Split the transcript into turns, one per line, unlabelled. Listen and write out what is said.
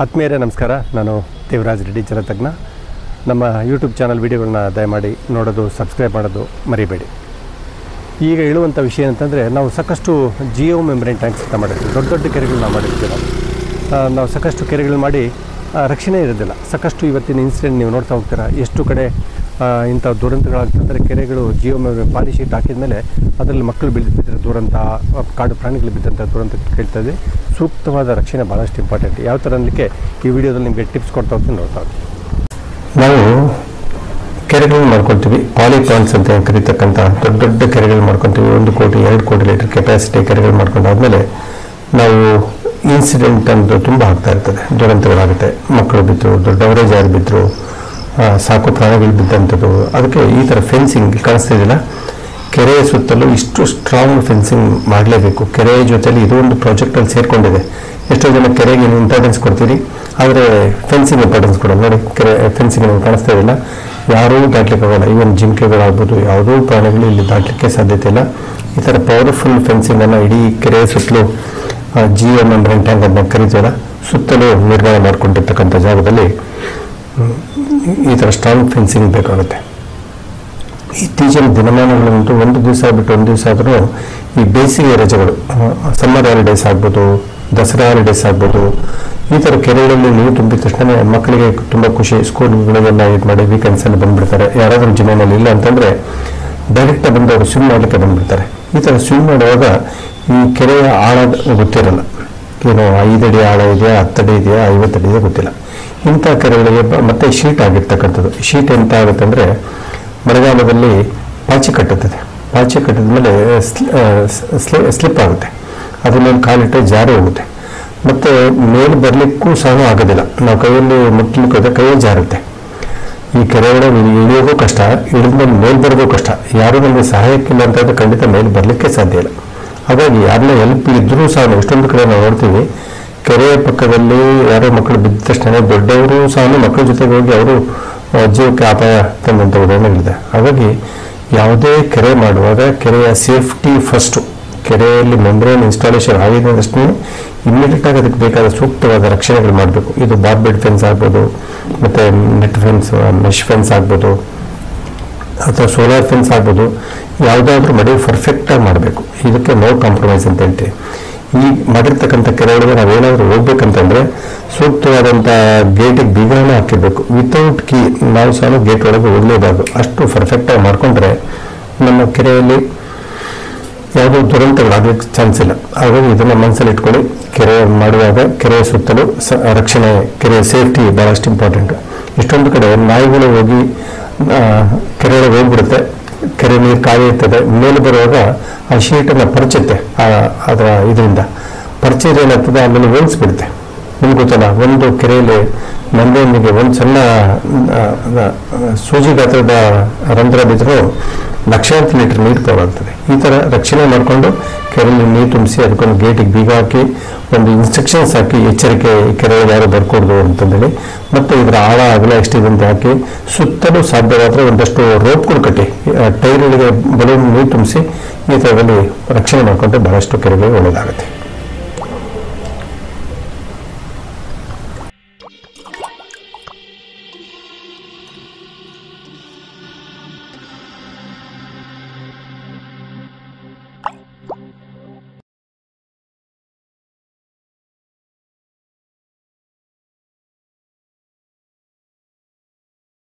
ಆತ್ಮೀಯರೇ ನಮಸ್ಕಾರ. ನಾನು ದೇವರಾಜ್ ರೆಡ್ಡಿ, ಜಲತಜ್ಞ. ನಮ್ಮ ಯೂಟ್ಯೂಬ್ ಚಾನಲ್ ವೀಡಿಯೋಗಳನ್ನ ದಯಮಾಡಿ ನೋಡೋದು, ಸಬ್ಸ್ಕ್ರೈಬ್ ಮಾಡೋದು ಮರಿಬೇಡಿ. ಈಗ ಹೇಳುವಂಥ ವಿಷಯ ಅಂತಂದರೆ, ನಾವು ಸಾಕಷ್ಟು ಜಿಯೋ ಮೆಂಬ್ರೇನ್ ಟ್ಯಾಂಕ್ಸ್ ಅಂತ ಮಾಡಿರ್ತೀವಿ. ದೊಡ್ಡ ದೊಡ್ಡ ಕೆರೆಗಳನ್ನ ಮಾಡಿರ್ತೀವಿ. ನಾವು ಸಾಕಷ್ಟು ಕೆರೆಗಳು ಮಾಡಿ ರಕ್ಷಣೆ ಇರೋದಿಲ್ಲ. ಸಾಕಷ್ಟು ಇವತ್ತಿನ ಇನ್ಸಿಡೆಂಟ್ ನೀವು ನೋಡ್ತಾ ಹೋಗ್ತೀರಾ. ಎಷ್ಟು ಕಡೆ ಇಂಥ ದುರಂತಗಳಾಗ್ತಂದರೆ, ಕೆರೆಗಳು ಜಿಯೋ ಮೆಂಬ್ರೇನ್ ಪಾಲಿ ಶೀಟ್ ಹಾಕಿದ ಮೇಲೆ ಅದರಲ್ಲಿ ಮಕ್ಕಳು ಬಿದ್ದರೆ ದುರಂತ, ಕಾಡು ಪ್ರಾಣಿಗಳು ಬಿದ್ದಂಥ ದುರಂತ ಕೇಳ್ತಾಯಿದೆ. ಸೂಕ್ತವಾದ ರಕ್ಷಣೆ ಭಾಳಷ್ಟು ಇಂಪಾರ್ಟೆಂಟ್. ಯಾವ ಥರ ಅನ್ನಲಿಕ್ಕೆ ಈ ವಿಡಿಯೋದಲ್ಲಿ ನಿಮಗೆ ಟಿಪ್ಸ್ ಕೊಡ್ತಾ ಹೋಗ್ತೀನಿ, ನೋಡ್ತಾ ಹೋಗ್ತೀವಿ.
ನಾವು ಕೆರೆಗಳನ್ನ ಮಾಡ್ಕೊಳ್ತೀವಿ. ಪಾಲಿಪಾಂಡ್ಸ್ ಅಂತ ಕರೀತಕ್ಕಂಥ ದೊಡ್ಡ ದೊಡ್ಡ ಕೆರೆಗಳು ಮಾಡ್ಕೊತೀವಿ. 1 ಕೋಟಿ 2 ಕೋಟಿ ಲೀಟರ್ ಕೆಪಾಸಿಟಿ ಕೆರೆಗಳು ಮಾಡ್ಕೊಂಡಾದ್ಮೇಲೆ ನಾವು ಇನ್ಸಿಡೆಂಟ್ ಅಂದು ತುಂಬ ಆಗ್ತಾ ಇರ್ತದೆ. ದುರಂತಗಳಾಗುತ್ತೆ. ಮಕ್ಕಳು ಬಿದ್ದರು, ದೊಡ್ಡವರೇ ಜಾರಿ ಬಿದ್ದರು, ಸಾಕು ಪ್ರಾಣಿಗಳು ಬಿದ್ದಂಥದ್ದು. ಅದಕ್ಕೆ ಈ ಥರ ಫೆನ್ಸಿಂಗ್ ಕಾಣಿಸ್ತಿದ್ದಿಲ್ಲ. ಕೆರೆಯ ಸುತ್ತಲೂ ಇಷ್ಟು ಸ್ಟ್ರಾಂಗ್ ಫೆನ್ಸಿಂಗ್ ಮಾಡಲೇಬೇಕು. ಕೆರೆಯ ಜೊತೆಲಿ ಇದು ಒಂದು ಪ್ರಾಜೆಕ್ಟಲ್ಲಿ ಸೇರಿಕೊಂಡಿದೆ. ಎಷ್ಟೋ ಜನ ಕೆರೆಗೆ ನೀವು ಇಂಪಾರ್ಟೆನ್ಸ್ ಕೊಡ್ತೀರಿ, ಆದರೆ ಫೆನ್ಸಿಂಗ್ ಇಂಪಾರ್ಟೆನ್ಸ್ ಕೊಡೋದು. ನೋಡಿ, ಕೆರೆ ಫೆನ್ಸಿಂಗ್ ನಮ್ಗೆ ಕಾಣಿಸ್ತಾ ಇಲ್ಲ. ಯಾರೂ ದಾಟ್ಲಿಕ್ಕೆ ಆಗೋಲ್ಲ. ಈವನ್ ಜಿಂಕೆಗಳಾಗ್ಬೋದು, ಯಾವುದೋ ಪ್ರಾಣಿಗಳು ಇಲ್ಲಿ ದಾಟಲಿಕ್ಕೆ ಸಾಧ್ಯತೆ ಇಲ್ಲ. ಈ ಥರ ಪವರ್ಫುಲ್ ಫೆನ್ಸಿಂಗನ್ನು ಇಡೀ ಕೆರೆಯ ಸುತ್ತಲೂ ಜಿಯೋ ಮೆಂಬ್ರೇನ್ ಟ್ಯಾಂಕ್ ಅಂತ ಕರೀತೀವಲ್ಲ, ಸುತ್ತಲೂ ನಿರ್ಮಾಣ ಮಾಡಿಕೊಂಡಿರ್ತಕ್ಕಂಥ ಜಾಗದಲ್ಲಿ ಈ ಥರ ಸ್ಟ್ರಾಂಗ್ ಫೆನ್ಸಿಂಗ್ ಬೇಕಾಗುತ್ತೆ. ಇತ್ತೀಚಿನ ದಿನಮಾನಗಳಂತೂ ಒಂದು ದಿವಸ ಬಿಟ್ಟು ಒಂದು ದಿವಸ ಆದರೂ ಈ ಬೇಸಿಗೆ ರಜೆಗಳು, ಸಮ್ಮರ್ ಹಾಲಿಡೇಸ್ ಆಗ್ಬೋದು, ದಸರಾ ಹಾಲಿಡೇಸ್ ಆಗ್ಬೋದು, ಈ ಥರ ಕೆರೆಗಳಲ್ಲಿ ನೀರು ತುಂಬಿದ ತಕ್ಷಣ ಮಕ್ಕಳಿಗೆ ತುಂಬ ಖುಷಿ. ಸ್ಕೂಲ್ಗಳಿಗೆಲ್ಲ ಇದು ಮಾಡಿ ವೀಕೆಂಡ್ಸಲ್ಲಿ ಬಂದುಬಿಡ್ತಾರೆ. ಯಾರಾದರೂ ಜಿಮ್ಮೆನಲ್ಲಿ ಇಲ್ಲ ಅಂತಂದರೆ ಡೈರೆಕ್ಟಾಗಿ ಬಂದು ಅವರು ಸ್ವಿಮ್ ಮಾಡಲಿಕ್ಕೆ ಬಂದುಬಿಡ್ತಾರೆ. ಈ ಥರ ಸ್ವಿಮ್ ಮಾಡುವಾಗ ಈ ಕೆರೆಯ ಆಳ ಗೊತ್ತಿರಲ್ಲ. ಏನು 5 ಅಡಿ ಆಳ ಇದೆಯಾ, 10 ಅಡಿ ಇದೆಯಾ, 50 ಅಡಿ ಇದೆಯಾ ಗೊತ್ತಿಲ್ಲ. ಇಂಥ ಕೆರೆಗಳಿಗೆ ಮತ್ತೆ ಶೀಟ್ ಆಗಿರ್ತಕ್ಕಂಥದ್ದು. ಶೀಟ್ ಎಂತ ಆಗುತ್ತೆ ಅಂದರೆ, ಮಳೆಗಾಲದಲ್ಲಿ ಪಾಚಿ ಕಟ್ಟುತ್ತದೆ. ಪಾಚಿ ಕಟ್ಟಿದ ಮೇಲೆ ಸ್ಲಿಪ್ ಆಗುತ್ತೆ. ಅದ್ರ ಮೇಲೆ ಕಾಲಿಟ್ಟರೆ ಜಾರಿ ಹೋಗುತ್ತೆ. ಮತ್ತು ಮೇಲೆ ಬರಲಿಕ್ಕೂ ಸಹ ಆಗೋದಿಲ್ಲ. ನಾವು ಕೈಯಲ್ಲಿ ಮುಟ್ಟಲಿಕ್ಕೆ ಹೋದರೆ ಕೈಯೇ ಜಾರುತ್ತೆ. ಈ ಕೆರೆಗಳ ಇಳಿಯೋದು ಕಷ್ಟ, ಇಳಿದ್ಮೇಲೆ ಮೇಲೆ ಬರೋದು ಕಷ್ಟ. ಯಾರೂ ನಮಗೆ ಸಹಾಯಕ್ಕಿಲ್ಲ ಅಂತಂದರೆ ಖಂಡಿತ ಮೇಲೆ ಬರಲಿಕ್ಕೆ ಸಾಧ್ಯ ಇಲ್ಲ. ಹಾಗಾಗಿ ಯಾರನ್ನ ಎಲ್ಪ್ ಇದ್ದರೂ ಸಹ, ಎಷ್ಟೊಂದು ಕಡೆ ನಾವು ನೋಡ್ತೀವಿ, ಕೆರೆಯ ಪಕ್ಕದಲ್ಲಿ ಯಾರೋ ಮಕ್ಕಳು ಬಿದ್ದ ತಕ್ಷಣ ದೊಡ್ಡವರು ಸಹ ಮಕ್ಕಳ ಜೊತೆಗೆ ಹೋಗಿ ಅವರು ಜೀವಕ್ಕೆ ಅಪಾಯ ತಂದಂಥ ಉದಾಹರಣೆಗಳಿದೆ. ಹಾಗಾಗಿ ಯಾವುದೇ ಕೆರೆ ಮಾಡುವಾಗ ಕೆರೆಯ ಸೇಫ್ಟಿ ಫಸ್ಟು. ಕೆರೆಯಲ್ಲಿ ಮೆಂಬ್ರೇನ್ ಇನ್ಸ್ಟಾಲೇಷನ್ ಆಗಿದ್ದಷ್ಟೇ ಇಮ್ಮಿಡಿಯೇಟಾಗಿ ಅದಕ್ಕೆ ಬೇಕಾದ ಸೂಕ್ತವಾದ ರಕ್ಷಣೆಗಳು ಮಾಡಬೇಕು. ಇದು ಬಾರ್ಬೆಡ್ ಫೆನ್ಸ್ ಆಗ್ಬೋದು, ಮತ್ತು ನೆಟ್ ಫೆನ್ಸ್, ಮೆಶ್ ಫೆನ್ಸ್ ಆಗ್ಬೋದು, ಅಥವಾ ಸೋಲಾರ್ ಫೆನ್ಸ್ ಆಗ್ಬೋದು. ಯಾವುದಾದ್ರೂ ಮಾಡಿ ಪರ್ಫೆಕ್ಟಾಗಿ ಮಾಡಬೇಕು. ಇದಕ್ಕೆ ನೋ ಕಾಂಪ್ರಮೈಸ್ ಅಂತ ಹೇಳ್ತೀವಿ. ಈ ಮಾಡಿರ್ತಕ್ಕಂಥ ಕೆರೆಗಳಿಗೆ ನಾವೇನಾದರೂ ಹೋಗ್ಬೇಕಂತಂದರೆ ಸೂಕ್ತವಾದಂಥ ಗೇಟಿಗೆ ಬೀಗನ ಹಾಕಿರಬೇಕು. ವಿತೌಟ್ ಕೀ ನಾವು ಸಹ ಗೇಟ್ ಒಳಗೆ ಹೋಗಲೇಬಾರ್ದು. ಅಷ್ಟು ಪರ್ಫೆಕ್ಟಾಗಿ ಮಾಡಿಕೊಂಡ್ರೆ ನಮ್ಮ ಕೆರೆಯಲ್ಲಿ ಯಾವುದೋ ದುರಂತಗಳಾಗಲಿಕ್ಕೆ ಚಾನ್ಸ್ ಇಲ್ಲ. ಹಾಗಾಗಿ ಇದನ್ನು ಮನಸ್ಸಲ್ಲಿ ಇಟ್ಕೊಳ್ಳಿ. ಕೆರೆ ಮಾಡುವಾಗ ಕೆರೆಯ ಸುತ್ತಲೂ ರಕ್ಷಣೆ, ಕೆರೆಯ ಸೇಫ್ಟಿ ಭಾಳಷ್ಟು ಇಂಪಾರ್ಟೆಂಟು. ಎಷ್ಟೊಂದು ಕಡೆ ನಾಯಿಗಳು ಹೋಗಿ ಕೆರೆಯೊಳಗೆ ಹೋಗ್ಬಿಡುತ್ತೆ. ಕೆರೆ ನೀರು ಕಾಯಿರ್ತದೆ. ಮೇಲೆ ಬರುವಾಗ ಆ ಶೀಟನ್ನು ಪರಚುತ್ತೆ. ಅದರ ಇದರಿಂದ ಪರ್ಚೇಸ್ ಏನಾಗ್ತದೆ, ಆಮೇಲೆ ಒಣಗಿಸ್ಬಿಡುತ್ತೆ. ನಿಮ್ಗೆ ಗೊತ್ತಲ್ಲ, ಒಂದು ಕೆರೆಯಲ್ಲಿ ನಂದೇನಿಗೆ ಒಂದು ಸಣ್ಣ ಸೂಜಿ ಗಾತ್ರದ ರಂಧ್ರ ಬಿದ್ದರೂ ಲಕ್ಷಾಂತರ ಲೀಟರ್ ನೀರು ಪೋಲಾಗ್ತದೆ. ಈ ಥರ ರಕ್ಷಣೆ ಮಾಡಿಕೊಂಡು ಕೆರೆಯಲ್ಲಿ ನೀರು ತುಂಬಿಸಿ ಅದಕ್ಕೊಂದು ಗೇಟಿಗೆ ಬೀಗ ಹಾಕಿ ಒಂದು ಇನ್ಸ್ಟ್ರಕ್ಷನ್ಸ್ ಹಾಕಿ, ಎಚ್ಚರಿಕೆ ಕೆರೆಯಲ್ಲಿ ಯಾರು ಬರ್ಕೊಡ್ದು ಅಂತಂದೇಳಿ, ಮತ್ತು ಇದರ ಆಳ ಅಗಲ ಎಷ್ಟಿದೆ ಅಂತ ಹಾಕಿ ಸುತ್ತಲೂ ಸಾಧ್ಯವಾದರೆ ಒಂದಷ್ಟು ರೋಪ್ಗಳು ಕಟ್ಟಿ ಟೈರ್ಗಳಿಗೆ ಬಲೂನ್ ನೀರು ತುಂಬಿಸಿ ಈ ಥರದಲ್ಲಿ ರಕ್ಷಣೆ ಮಾಡಿಕೊಂಡ್ರೆ ಬಹಳಷ್ಟು ಕೆರೆಗಳಿಗೆ ಒಳ್ಳೆಯದಾಗುತ್ತೆ.